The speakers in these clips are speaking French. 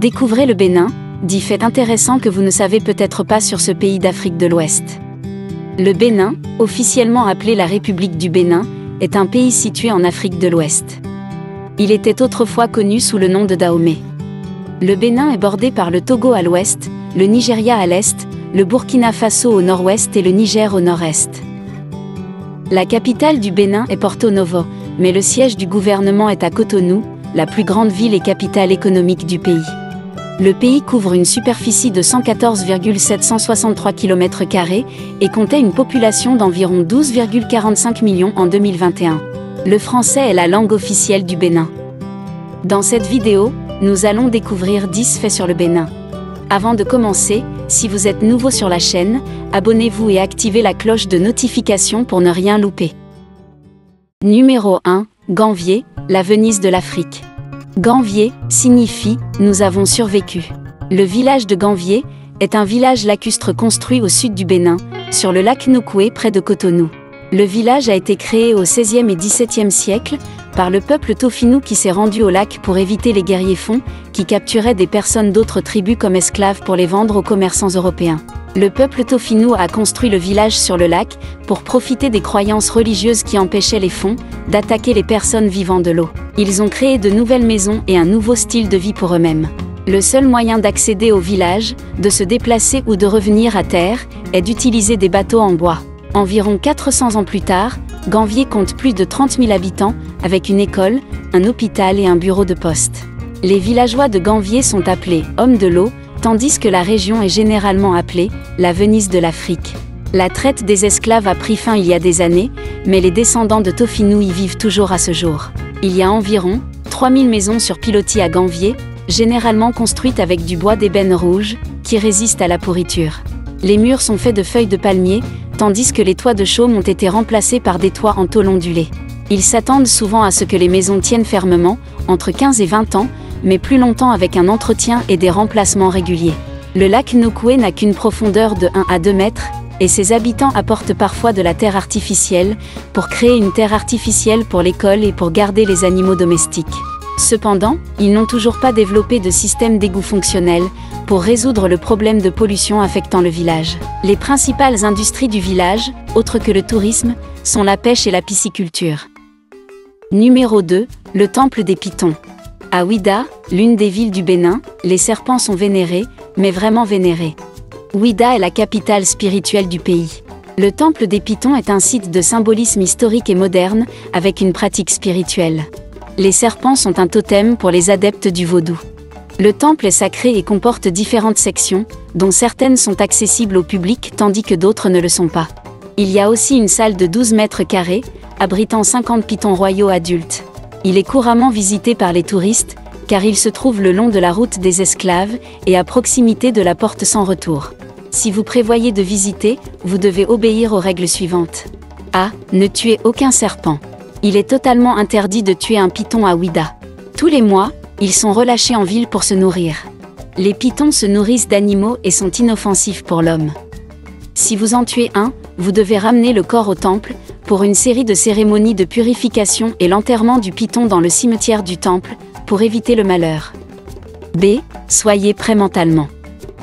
Découvrez le Bénin, 10 faits intéressants que vous ne savez peut-être pas sur ce pays d'Afrique de l'Ouest. Le Bénin, officiellement appelé la République du Bénin, est un pays situé en Afrique de l'Ouest. Il était autrefois connu sous le nom de Dahomey. Le Bénin est bordé par le Togo à l'ouest, le Nigeria à l'est, le Burkina Faso au nord-ouest et le Niger au nord-est. La capitale du Bénin est Porto Novo, mais le siège du gouvernement est à Cotonou, la plus grande ville et capitale économique du pays. Le pays couvre une superficie de 114,763 km² et comptait une population d'environ 12,45 millions en 2021. Le français est la langue officielle du Bénin. Dans cette vidéo, nous allons découvrir 10 faits sur le Bénin. Avant de commencer, si vous êtes nouveau sur la chaîne, abonnez-vous et activez la cloche de notification pour ne rien louper. Numéro 1, Gamvier, la Venise de l'Afrique. Gamvier signifie « nous avons survécu ». Le village de Gamvier est un village lacustre construit au sud du Bénin, sur le lac Nokoué près de Cotonou. Le village a été créé au XVIe et XVIIe siècle par le peuple Tofinou qui s'est rendu au lac pour éviter les guerriers Fon, qui capturaient des personnes d'autres tribus comme esclaves pour les vendre aux commerçants européens. Le peuple Tofinou a construit le village sur le lac pour profiter des croyances religieuses qui empêchaient les Fon d'attaquer les personnes vivant de l'eau. Ils ont créé de nouvelles maisons et un nouveau style de vie pour eux-mêmes. Le seul moyen d'accéder au village, de se déplacer ou de revenir à terre, est d'utiliser des bateaux en bois. Environ 400 ans plus tard, Gamvier compte plus de 30 000 habitants, avec une école, un hôpital et un bureau de poste. Les villageois de Gamvier sont appelés « hommes de l'eau », tandis que la région est généralement appelée « la Venise de l'Afrique ». La traite des esclaves a pris fin il y a des années, mais les descendants de Tofinou y vivent toujours à ce jour. Il y a environ 3000 maisons sur pilotis à Gamvier, généralement construites avec du bois d'ébène rouge, qui résiste à la pourriture. Les murs sont faits de feuilles de palmier, tandis que les toits de chaume ont été remplacés par des toits en tôle ondulée. Ils s'attendent souvent à ce que les maisons tiennent fermement, entre 15 et 20 ans, mais plus longtemps avec un entretien et des remplacements réguliers. Le lac Nokoué n'a qu'une profondeur de 1 à 2 mètres, et ses habitants apportent parfois de la terre artificielle, pour créer une terre artificielle pour l'école et pour garder les animaux domestiques. Cependant, ils n'ont toujours pas développé de système d'égout fonctionnel, pour résoudre le problème de pollution affectant le village. Les principales industries du village, autres que le tourisme, sont la pêche et la pisciculture. Numéro 2, le temple des Pitons. À Ouidah, l'une des villes du Bénin, les serpents sont vénérés, mais vraiment vénérés. Ouidah est la capitale spirituelle du pays. Le temple des Pitons est un site de symbolisme historique et moderne, avec une pratique spirituelle. Les serpents sont un totem pour les adeptes du vaudou. Le temple est sacré et comporte différentes sections, dont certaines sont accessibles au public tandis que d'autres ne le sont pas. Il y a aussi une salle de 12 mètres carrés, abritant 50 pitons royaux adultes. Il est couramment visité par les touristes, car il se trouve le long de la route des esclaves et à proximité de la porte sans retour. Si vous prévoyez de visiter, vous devez obéir aux règles suivantes. A. Ne tuez aucun serpent. Il est totalement interdit de tuer un python à Ouidah. Tous les mois, ils sont relâchés en ville pour se nourrir. Les pythons se nourrissent d'animaux et sont inoffensifs pour l'homme. Si vous en tuez un, vous devez ramener le corps au temple, pour une série de cérémonies de purification et l'enterrement du python dans le cimetière du temple, pour éviter le malheur. B. Soyez prêts mentalement.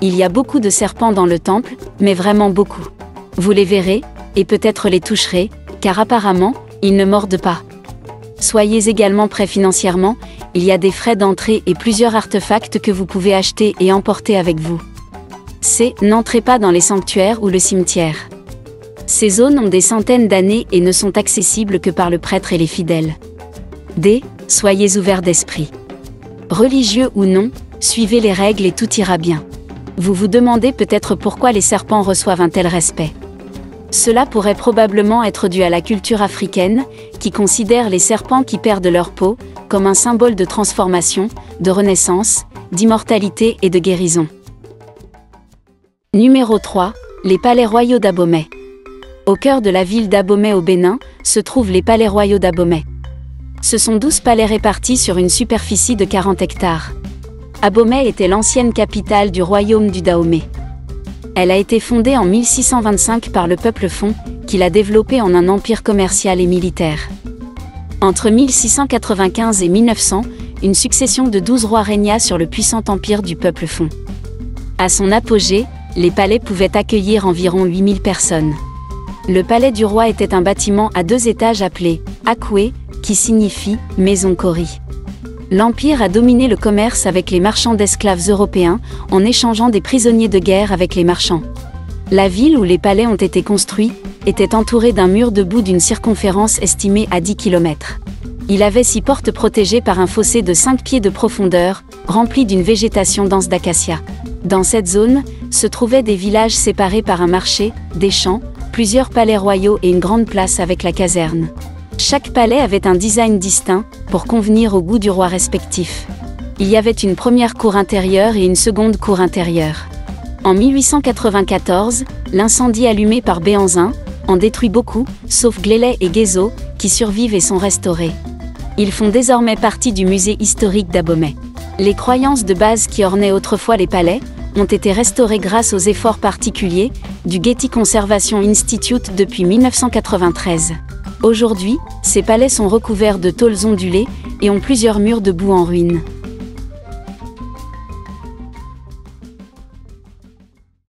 Il y a beaucoup de serpents dans le temple, mais vraiment beaucoup. Vous les verrez, et peut-être les toucherez, car apparemment, ils ne mordent pas. Soyez également prêts financièrement, il y a des frais d'entrée et plusieurs artefacts que vous pouvez acheter et emporter avec vous. C. N'entrez pas dans les sanctuaires ou le cimetière. Ces zones ont des centaines d'années et ne sont accessibles que par le prêtre et les fidèles. D. Soyez ouverts d'esprit. Religieux ou non, suivez les règles et tout ira bien. Vous vous demandez peut-être pourquoi les serpents reçoivent un tel respect. Cela pourrait probablement être dû à la culture africaine, qui considère les serpents qui perdent leur peau comme un symbole de transformation, de renaissance, d'immortalité et de guérison. Numéro 3, les palais royaux d'Abomey. Au cœur de la ville d'Abomey au Bénin, se trouvent les palais royaux d'Abomey. Ce sont 12 palais répartis sur une superficie de 40 hectares. Abomey était l'ancienne capitale du royaume du Dahomey. Elle a été fondée en 1625 par le peuple Fon, qui l'a développée en un empire commercial et militaire. Entre 1695 et 1900, une succession de 12 rois régna sur le puissant empire du peuple Fon. À son apogée, les palais pouvaient accueillir environ 8000 personnes. Le palais du roi était un bâtiment à 2 étages appelé Akwe, qui signifie « maison Kori ». L'Empire a dominé le commerce avec les marchands d'esclaves européens, en échangeant des prisonniers de guerre avec les marchands. La ville où les palais ont été construits était entourée d'un mur debout d'une circonférence estimée à 10 km. Il avait 6 portes protégées par un fossé de 5 pieds de profondeur, rempli d'une végétation dense d'acacias. Dans cette zone, se trouvaient des villages séparés par un marché, des champs, plusieurs palais royaux et une grande place avec la caserne. Chaque palais avait un design distinct, pour convenir au goût du roi respectif. Il y avait une première cour intérieure et une seconde cour intérieure. En 1894, l'incendie allumé par Béhanzin en détruit beaucoup, sauf Glélay et Guézo, qui survivent et sont restaurés. Ils font désormais partie du musée historique d'Abomey. Les croyances de base qui ornaient autrefois les palais ont été restaurées grâce aux efforts particuliers du Getty Conservation Institute depuis 1993. Aujourd'hui, ces palais sont recouverts de tôles ondulées et ont plusieurs murs debout en ruine.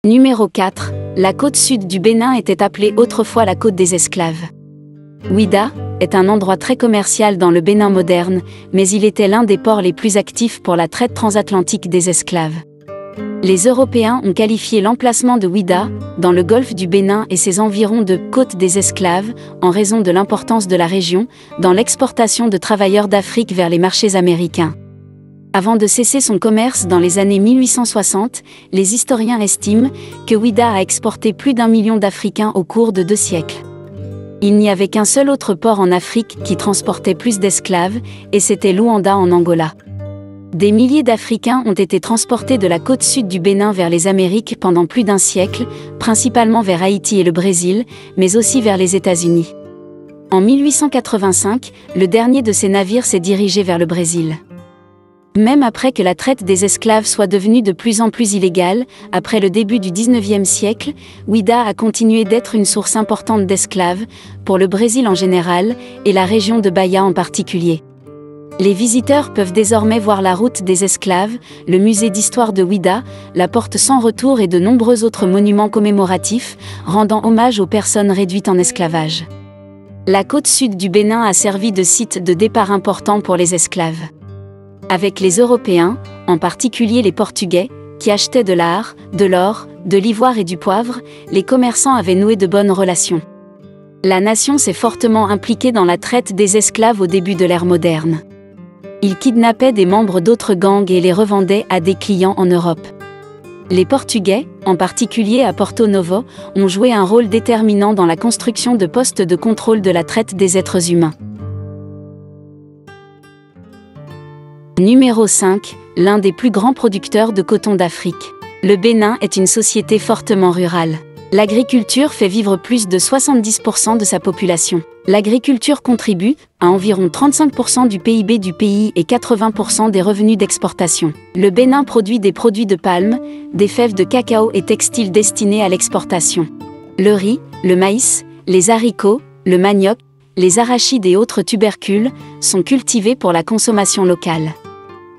Numéro 4. La côte sud du Bénin était appelée autrefois la côte des esclaves. Ouidah est un endroit très commercial dans le Bénin moderne, mais il était l'un des ports les plus actifs pour la traite transatlantique des esclaves. Les Européens ont qualifié l'emplacement de Ouidah, dans le golfe du Bénin et ses environs de « côte des esclaves » en raison de l'importance de la région dans l'exportation de travailleurs d'Afrique vers les marchés américains. Avant de cesser son commerce dans les années 1860, les historiens estiment que Ouidah a exporté plus d'1 million d'Africains au cours de 2 siècles. Il n'y avait qu'un seul autre port en Afrique qui transportait plus d'esclaves, et c'était Luanda en Angola. Des milliers d'Africains ont été transportés de la côte sud du Bénin vers les Amériques pendant plus d'1 siècle, principalement vers Haïti et le Brésil, mais aussi vers les États-Unis. En 1885, le dernier de ces navires s'est dirigé vers le Brésil. Même après que la traite des esclaves soit devenue de plus en plus illégale, après le début du XIXe siècle, Ouidah a continué d'être une source importante d'esclaves, pour le Brésil en général, et la région de Bahia en particulier. Les visiteurs peuvent désormais voir la route des esclaves, le musée d'histoire de Ouidah, la porte sans retour et de nombreux autres monuments commémoratifs, rendant hommage aux personnes réduites en esclavage. La côte sud du Bénin a servi de site de départ important pour les esclaves. Avec les Européens, en particulier les Portugais, qui achetaient de l'art, de l'or, de l'ivoire et du poivre, les commerçants avaient noué de bonnes relations. La nation s'est fortement impliquée dans la traite des esclaves au début de l'ère moderne. Ils kidnappaient des membres d'autres gangs et les revendaient à des clients en Europe. Les Portugais, en particulier à Porto Novo, ont joué un rôle déterminant dans la construction de postes de contrôle de la traite des êtres humains. Numéro 5. L'un des plus grands producteurs de coton d'Afrique. Le Bénin est une société fortement rurale. L'agriculture fait vivre plus de 70% de sa population. L'agriculture contribue à environ 35% du PIB du pays et 80% des revenus d'exportation. Le Bénin produit des produits de palme, des fèves de cacao et textiles destinés à l'exportation. Le riz, le maïs, les haricots, le manioc, les arachides et autres tubercules sont cultivés pour la consommation locale.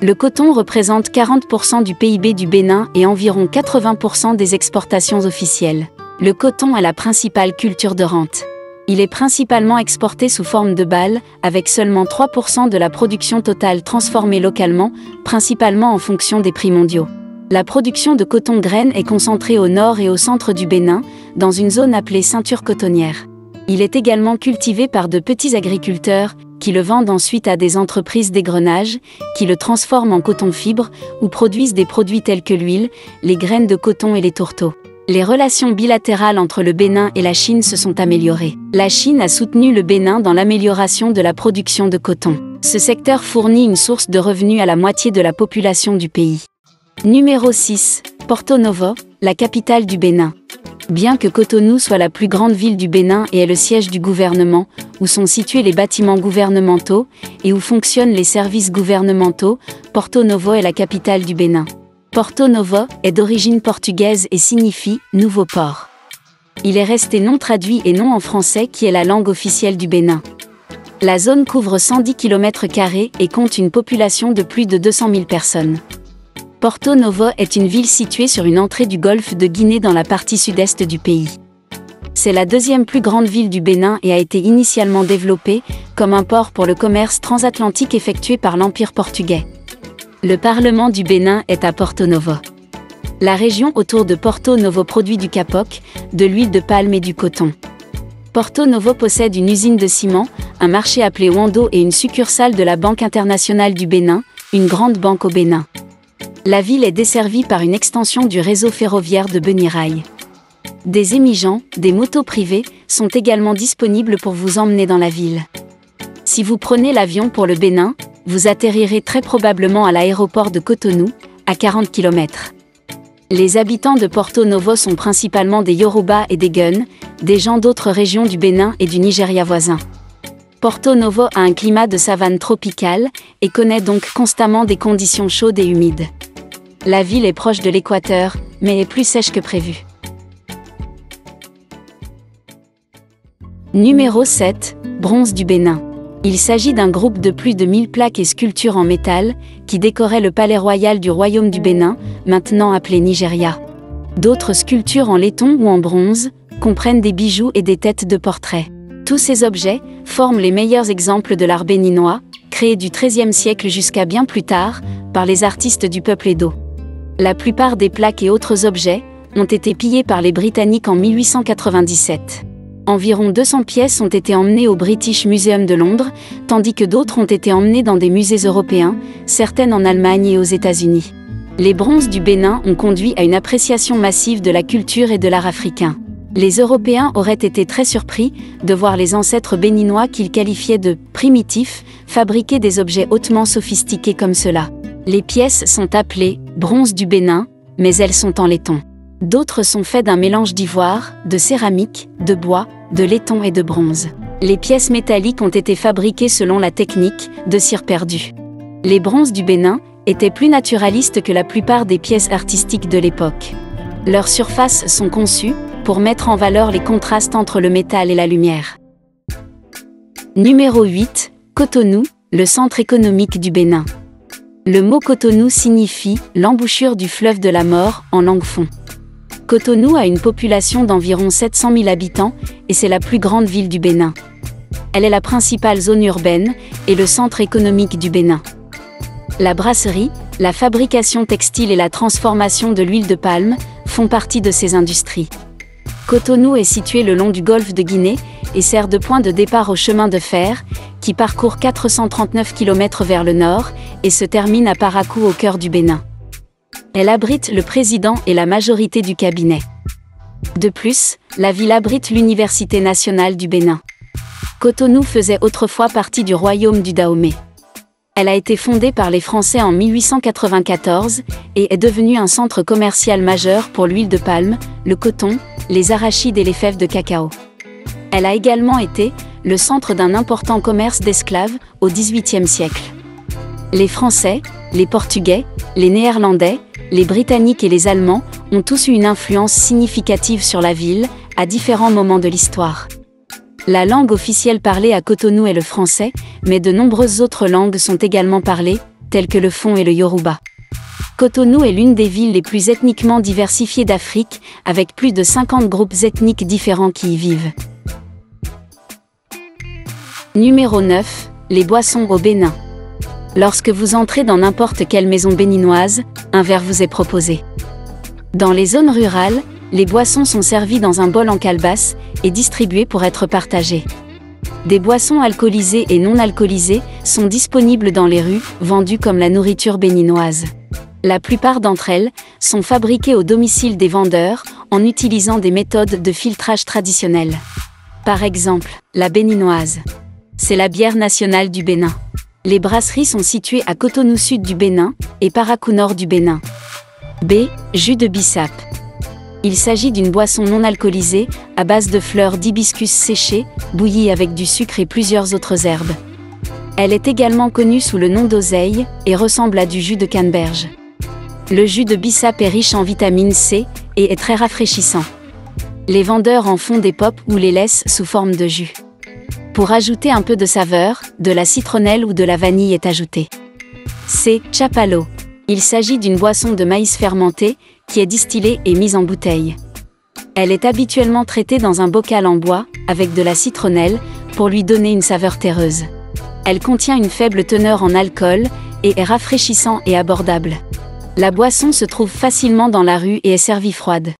Le coton représente 40% du PIB du Bénin et environ 80% des exportations officielles. Le coton est la principale culture de rente. Il est principalement exporté sous forme de balles, avec seulement 3% de la production totale transformée localement, principalement en fonction des prix mondiaux. La production de coton graine est concentrée au nord et au centre du Bénin, dans une zone appelée ceinture cotonnière. Il est également cultivé par de petits agriculteurs, qui le vendent ensuite à des entreprises d'égrenage, qui le transforment en coton-fibre, ou produisent des produits tels que l'huile, les graines de coton et les tourteaux. Les relations bilatérales entre le Bénin et la Chine se sont améliorées. La Chine a soutenu le Bénin dans l'amélioration de la production de coton. Ce secteur fournit une source de revenus à la moitié de la population du pays. Numéro 6. Porto Novo, la capitale du Bénin. Bien que Cotonou soit la plus grande ville du Bénin et est le siège du gouvernement, où sont situés les bâtiments gouvernementaux et où fonctionnent les services gouvernementaux, Porto Novo est la capitale du Bénin. Porto Novo est d'origine portugaise et signifie « nouveau port ». Il est resté non traduit et non en français qui est la langue officielle du Bénin. La zone couvre 110 km² et compte une population de plus de 200 000 personnes. Porto Novo est une ville située sur une entrée du golfe de Guinée dans la partie sud-est du pays. C'est la deuxième plus grande ville du Bénin et a été initialement développée comme un port pour le commerce transatlantique effectué par l'Empire portugais. Le Parlement du Bénin est à Porto Novo. La région autour de Porto Novo produit du capoc, de l'huile de palme et du coton. Porto Novo possède une usine de ciment, un marché appelé Wando et une succursale de la Banque internationale du Bénin, une grande banque au Bénin. La ville est desservie par une extension du réseau ferroviaire de Benirail. Des émigrants, des motos privées, sont également disponibles pour vous emmener dans la ville. Si vous prenez l'avion pour le Bénin, vous atterrirez très probablement à l'aéroport de Cotonou, à 40 km. Les habitants de Porto Novo sont principalement des Yoruba et des Gun, des gens d'autres régions du Bénin et du Nigeria voisin. Porto Novo a un climat de savane tropicale et connaît donc constamment des conditions chaudes et humides. La ville est proche de l'équateur, mais est plus sèche que prévu. Numéro 7, Bronze du Bénin. Il s'agit d'un groupe de plus de 1000 plaques et sculptures en métal, qui décoraient le palais royal du royaume du Bénin, maintenant appelé Nigeria. D'autres sculptures en laiton ou en bronze, comprennent des bijoux et des têtes de portraits. Tous ces objets forment les meilleurs exemples de l'art béninois, créé du XIIIe siècle jusqu'à bien plus tard, par les artistes du peuple Edo. La plupart des plaques et autres objets ont été pillés par les Britanniques en 1897. Environ 200 pièces ont été emmenées au British Museum de Londres, tandis que d'autres ont été emmenées dans des musées européens, certaines en Allemagne et aux États-Unis. Les bronzes du Bénin ont conduit à une appréciation massive de la culture et de l'art africain. Les Européens auraient été très surpris de voir les ancêtres béninois qu'ils qualifiaient de « primitifs » fabriquer des objets hautement sophistiqués comme cela. Les pièces sont appelées « bronzes du Bénin », mais elles sont en laiton. D'autres sont faits d'un mélange d'ivoire, de céramique, de bois, de laiton et de bronze. Les pièces métalliques ont été fabriquées selon la technique de cire perdue. Les bronzes du Bénin étaient plus naturalistes que la plupart des pièces artistiques de l'époque. Leurs surfaces sont conçues pour mettre en valeur les contrastes entre le métal et la lumière. Numéro 8, Cotonou, le centre économique du Bénin. Le mot Cotonou signifie « l'embouchure du fleuve de la mort » en langue fon. Cotonou a une population d'environ 700 000 habitants et c'est la plus grande ville du Bénin. Elle est la principale zone urbaine et le centre économique du Bénin. La brasserie, la fabrication textile et la transformation de l'huile de palme font partie de ces industries. Cotonou est situé le long du golfe de Guinée et sert de point de départ au chemin de fer, qui parcourt 439 km vers le nord et se termine à Parakou au cœur du Bénin. Elle abrite le président et la majorité du cabinet. De plus, la ville abrite l'Université nationale du Bénin. Cotonou faisait autrefois partie du royaume du Dahomey. Elle a été fondée par les Français en 1894 et est devenue un centre commercial majeur pour l'huile de palme, le coton, les arachides et les fèves de cacao. Elle a également été le centre d'un important commerce d'esclaves au XVIIIe siècle. Les Français, les Portugais, les Néerlandais, les Britanniques et les Allemands ont tous eu une influence significative sur la ville, à différents moments de l'histoire. La langue officielle parlée à Cotonou est le français, mais de nombreuses autres langues sont également parlées, telles que le fon et le yoruba. Cotonou est l'une des villes les plus ethniquement diversifiées d'Afrique, avec plus de 50 groupes ethniques différents qui y vivent. Numéro 9, les boissons au Bénin. Lorsque vous entrez dans n'importe quelle maison béninoise, un verre vous est proposé. Dans les zones rurales, les boissons sont servies dans un bol en calebasse et distribuées pour être partagées. Des boissons alcoolisées et non alcoolisées sont disponibles dans les rues, vendues comme la nourriture béninoise. La plupart d'entre elles sont fabriquées au domicile des vendeurs en utilisant des méthodes de filtrage traditionnelles. Par exemple, la béninoise. C'est la bière nationale du Bénin. Les brasseries sont situées à Cotonou Sud du Bénin et Parakou Nord du Bénin. B. Jus de bissap. Il s'agit d'une boisson non alcoolisée, à base de fleurs d'hibiscus séchées, bouillies avec du sucre et plusieurs autres herbes. Elle est également connue sous le nom d'oseille et ressemble à du jus de canneberge. Le jus de bissap est riche en vitamine C et est très rafraîchissant. Les vendeurs en font des pops ou les laissent sous forme de jus. Pour ajouter un peu de saveur, de la citronnelle ou de la vanille est ajoutée. C'est Chapalo. Il s'agit d'une boisson de maïs fermenté, qui est distillée et mise en bouteille. Elle est habituellement traitée dans un bocal en bois, avec de la citronnelle, pour lui donner une saveur terreuse. Elle contient une faible teneur en alcool, et est rafraîchissant et abordable. La boisson se trouve facilement dans la rue et est servie froide.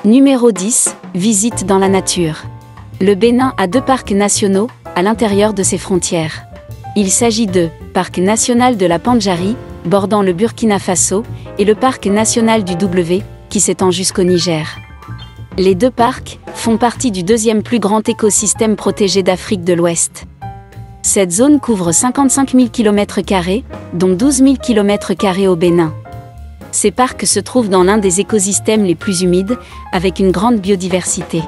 Numéro 10. Visite dans la nature. Le Bénin a 2 parcs nationaux, à l'intérieur de ses frontières. Il s'agit de Parc national de la Pandjari, bordant le Burkina Faso, et le Parc national du W, qui s'étend jusqu'au Niger. Les 2 parcs font partie du 2e plus grand écosystème protégé d'Afrique de l'Ouest. Cette zone couvre 55 000 km², dont 12 000 km² au Bénin. Ces parcs se trouvent dans l'un des écosystèmes les plus humides, avec une grande biodiversité.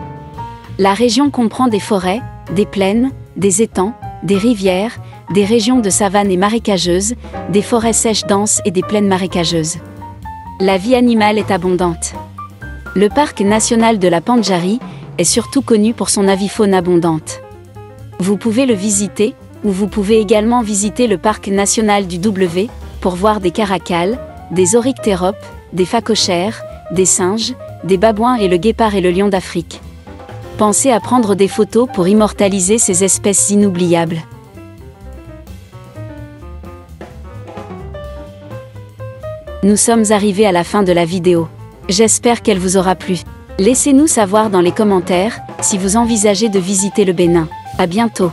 La région comprend des forêts, des plaines, des étangs, des rivières, des régions de savane et marécageuses, des forêts sèches denses et des plaines marécageuses. La vie animale est abondante. Le parc national de la Pandjari est surtout connu pour son avifaune abondante. Vous pouvez le visiter, ou vous pouvez également visiter le parc national du W, pour voir des caracals, des oryctéropes, des phacochères, des singes, des babouins et le guépard et le lion d'Afrique. Pensez à prendre des photos pour immortaliser ces espèces inoubliables. Nous sommes arrivés à la fin de la vidéo. J'espère qu'elle vous aura plu. Laissez-nous savoir dans les commentaires si vous envisagez de visiter le Bénin. À bientôt.